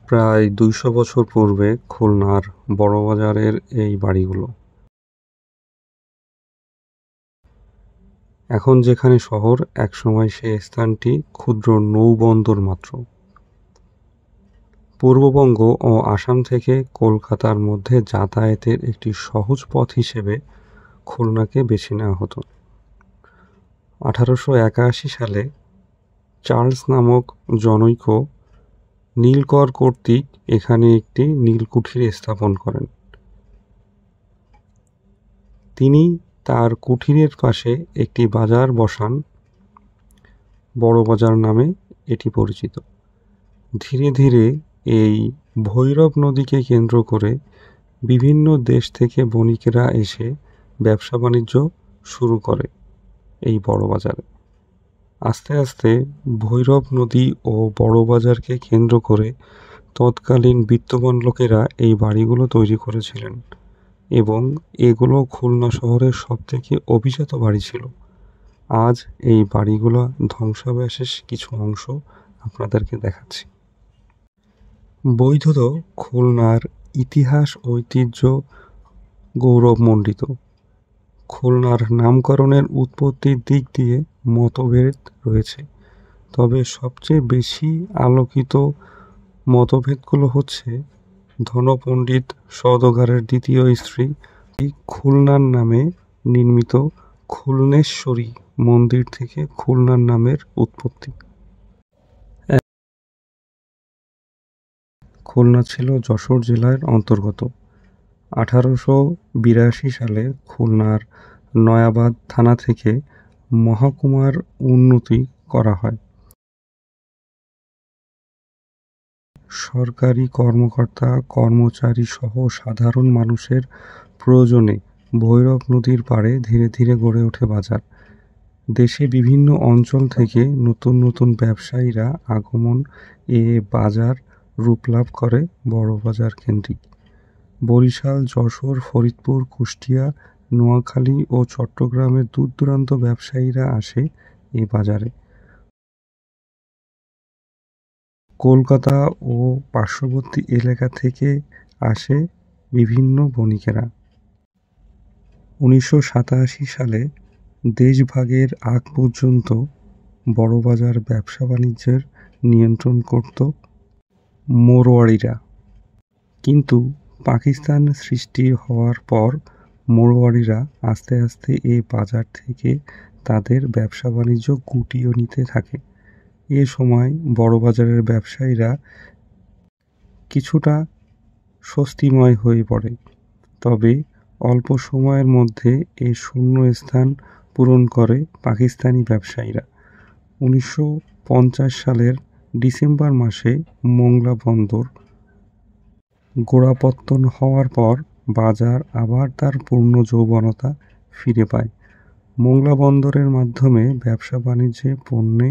প্রায় ২০০ বছর পূর্বে খুলনার বড়বাজারের এই বাড়িগুলো। এখন যেখানে শহর, একসময় সে স্থানটি ক্ষুদ্র নৌবন্দর মাত্র। পূর্ববঙ্গ ও আসাম থেকে কলকাতার মধ্যে যাতায়াতের একটি সহজ পথ হিসেবে খুলনাকে বেছে নেওয়া হতো। 1881 সালে চার্লস নামক জনৈক নীলকর কর্তৃক এখানে একটি নীলকুঠির স্থাপন করেন। তিনি তার কুঠিরের পাশে একটি বাজার বসান, বড়বাজার নামে এটি পরিচিত। ধীরে ধীরে এই ভৈরব নদীকে কেন্দ্র করে বিভিন্ন দেশ থেকে বণিকেরা এসে ব্যবসা বাণিজ্য শুরু করে এই বড়বাজারে। আস্তে আস্তে ভৈরব নদী ও বড়বাজারকে কেন্দ্র করে তৎকালীন বিত্তবান লোকেরা এই বাড়িগুলো তৈরি করেছিলেন এবং এগুলো খুলনা শহরের সবথেকে অভিজাত বাড়ি ছিল। আজ এই বাড়িগুলো ধ্বংসাবশেষ কিছু অংশ আপনাদেরকে দেখাচ্ছি। বৈধত খুলনার ইতিহাস ঐতিহ্য গৌরবমণ্ডিত। খুলনার নামকরণের উৎপত্তির দিক দিয়ে মতভেদ রয়েছে, তবে সবচেয়ে বেশি আলোকিত মতভেদগুলো হচ্ছে ধনপণ্ডিত সওদাগরের দ্বিতীয় স্ত্রী খুলনার নামে নির্মিত খুলনেশ্বরী মন্দির থেকে খুলনার নামের উৎপত্তি। খুলনা ছিল যশোর জেলার অন্তর্গত। 1882 সালে খুলনার নয়াবাদ থানা থেকে মহকুমার উন্নতি করা হয়। সরকারি কর্মকর্তা কর্মচারী সহ সাধারণ মানুষের প্রয়োজনে ভৈরব নদীর পাড়ে ধীরে ধীরে গড়ে ওঠে বাজার। দেশে বিভিন্ন অঞ্চল থেকে নতুন নতুন ব্যবসায়ীরা আগমন এ বাজার রূপ লাভ করে বড়বাজার কেন্দ্রিক। বরিশাল, যশোর, ফরিদপুর, কুষ্টিয়া, নোয়াখালী ও চট্টগ্রামের দূর দূরান্ত ব্যবসায়ীরা আসে এ বাজারে। কলকাতা ও পার্শ্ববর্তী এলাকা থেকে আসে বিভিন্ন বণিকেরা। 1987 সালে দেশভাগের আগ পর্যন্ত বড়বাজার ব্যবসা বাণিজ্যের নিয়ন্ত্রণ করত মারোয়াড়িরা, কিন্তু পাকিস্তান সৃষ্টি হওয়ার পর মারোয়াড়িরা আস্তে আস্তে এ বাজার থেকে তাদের ব্যবসা বাণিজ্য গুটিয়ে নিতে থাকে। এ সময় বড়বাজারের ব্যবসায়ীরা কিছুটা স্বস্তিময় হয়ে পড়ে, তবে অল্প সময়ের মধ্যে এ শূন্য স্থান পূরণ করে পাকিস্তানি ব্যবসায়ীরা। 1950 সালের ডিসেম্বর মাসে মোংলা বন্দর গোড়াপত্তন হওয়ার পর বাজার আবার তার পূর্ণ যৌবনতা ফিরে পায়। মোংলা বন্দরের মাধ্যমে ব্যবসা বাণিজ্যে পণ্যে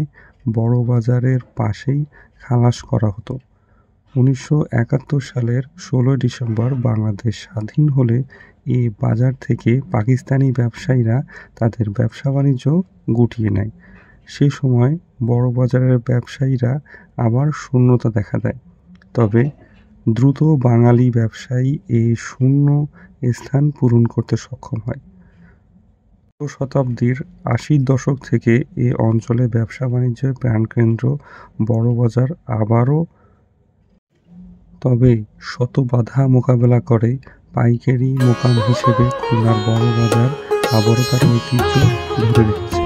বড়বাজারের পাশেই খালাস করা হতো। 1971 সালের 16 ডিসেম্বর বাংলাদেশ স্বাধীন হলে এ বাজার থেকে পাকিস্তানি ব্যবসায়ীরা তাদের ব্যবসা বাণিজ্য গুটিয়ে নেয়। সে সময় বড়বাজারের ব্যবসায়ীরা আবার শূন্যতা দেখা দেয়, তবে দ্রুত বাঙালি ব্যবসায়ী এই শূন্য স্থান পূরণ করতে সক্ষম হয়। শতাব্দীর 80-র দশক থেকে এ অঞ্চলে ব্যবসা বাণিজ্যের প্রাণকেন্দ্র বড়বাজার আবারও, তবে শত বাধা মোকাবেলা করে পাইকারি মোকাম হিসেবে খুলনার বড়বাজার আবারও তার ঐতিহ্য ধরে রেখেছে।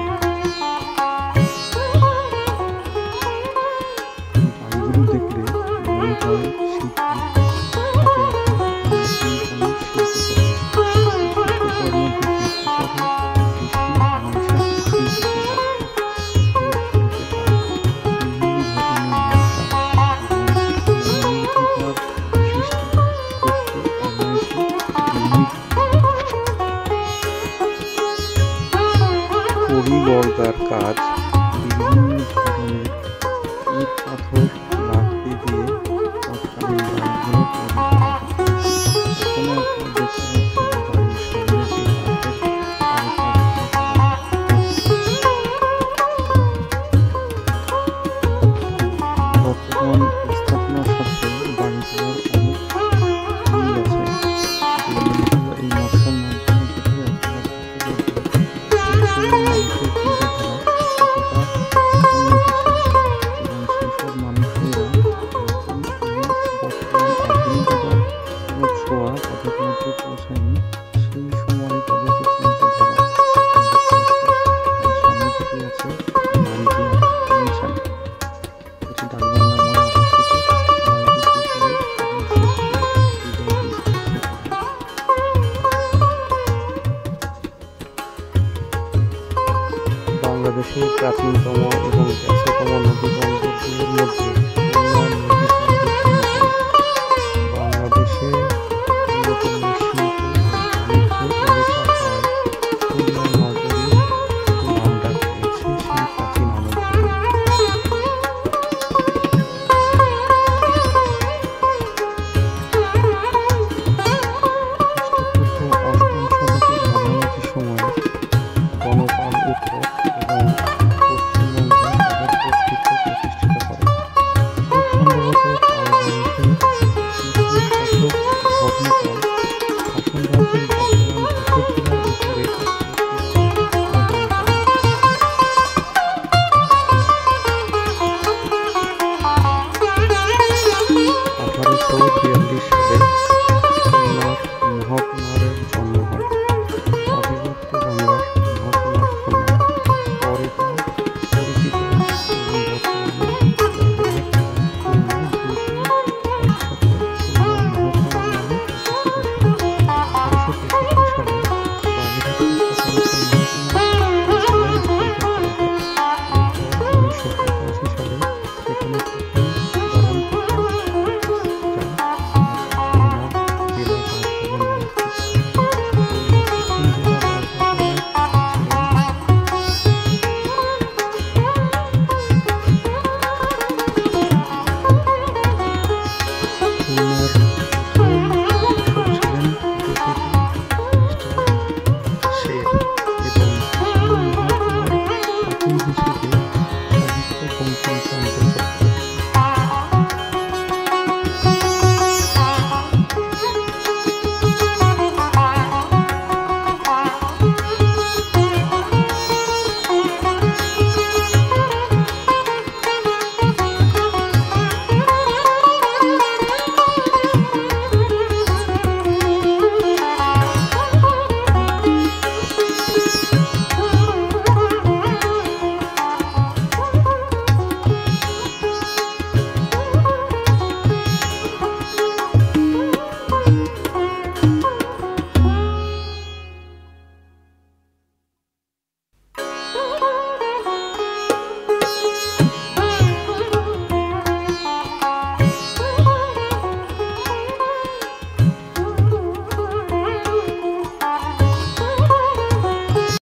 বাড়িগুলো দেখলে মনে হয়